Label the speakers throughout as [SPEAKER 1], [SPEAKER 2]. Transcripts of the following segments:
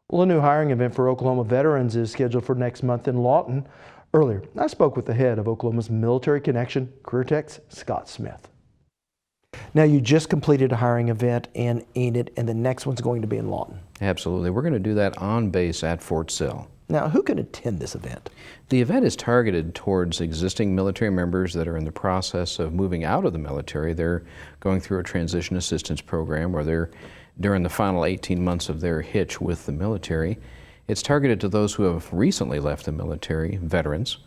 [SPEAKER 1] Well, a new hiring event for Oklahoma veterans is scheduled for next month in Lawton. Earlier, I spoke with the head of Oklahoma's Military Connection, CareerTech's Scott Smith. Now, you just completed a hiring event in Enid, and the next one's going to be in Lawton.
[SPEAKER 2] Absolutely. We're going to do that on base at Fort Sill.
[SPEAKER 1] Now, who can attend this event?
[SPEAKER 2] The event is targeted towards existing military members that are in the process of moving out of the military. They're going through a transition assistance program, or they're during the final 18 months of their hitch with the military. It's targeted to those who have recently left the military, veterans,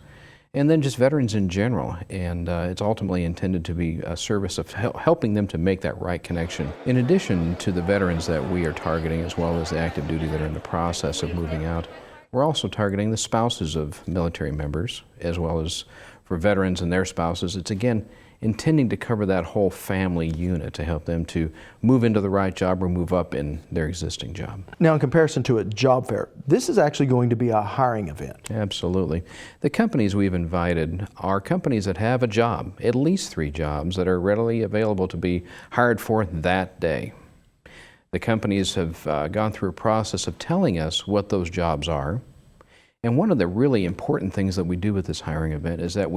[SPEAKER 2] and then just veterans in general. And it's ultimately intended to be a service of helping them to make that right connection. In addition to the veterans that we are targeting, as well as the active duty that are in the process of moving out, we're also targeting the spouses of military members, as well as for veterans and their spouses. It's again intending to cover that whole family unit to help them to move into the right job or move up in their existing job.
[SPEAKER 1] Now, in comparison to a job fair, this is actually going to be a hiring event.
[SPEAKER 2] Absolutely. The companies we've invited are companies that have a job, at least 3 jobs that are readily available to be hired for that day. The companies have gone through a process of telling us what those jobs are. And one of the really important things that we do with this hiring event is that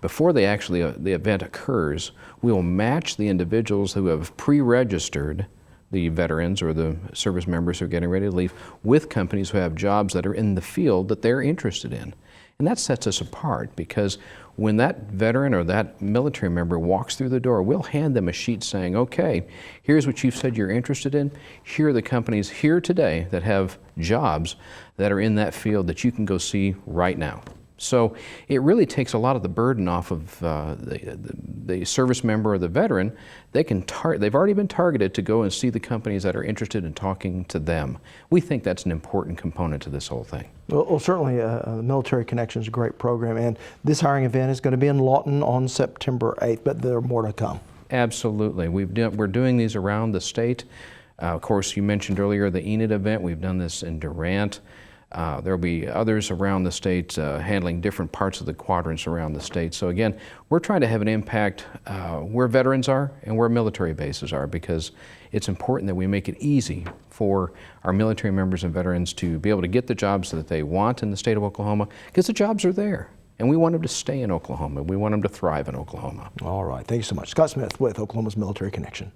[SPEAKER 2] before the event occurs, we will match the individuals who have pre-registered, the veterans or the service members who are getting ready to leave, with companies who have jobs that are in the field that they're interested in. And that sets us apart, because when that veteran or that military member walks through the door, we'll hand them a sheet saying, okay, here's what you've said you're interested in. Here are the companies here today that have jobs that are in that field that you can go see right now. So it really takes a lot of the burden off of the service member or the veteran. They've already been targeted to go and see the companies that are interested in talking to them. We think that's an important component to this whole thing.
[SPEAKER 1] Well, certainly Military Connection is a great program, and this hiring event is going to be in Lawton on September 8th, but there are more to come.
[SPEAKER 2] Absolutely. We're doing these around the state. Of course, you mentioned earlier the Enid event. We've done this in Durant. There'll be others around the state handling different parts of the quadrants around the state. So again, we're trying to have an impact where veterans are and where military bases are, because it's important that we make it easy for our military members and veterans to be able to get the jobs that they want in the state of Oklahoma, because the jobs are there. And we want them to stay in Oklahoma. We want them to thrive in Oklahoma.
[SPEAKER 1] All right. Thank you so much. Scott Smith with Oklahoma's Military Connection.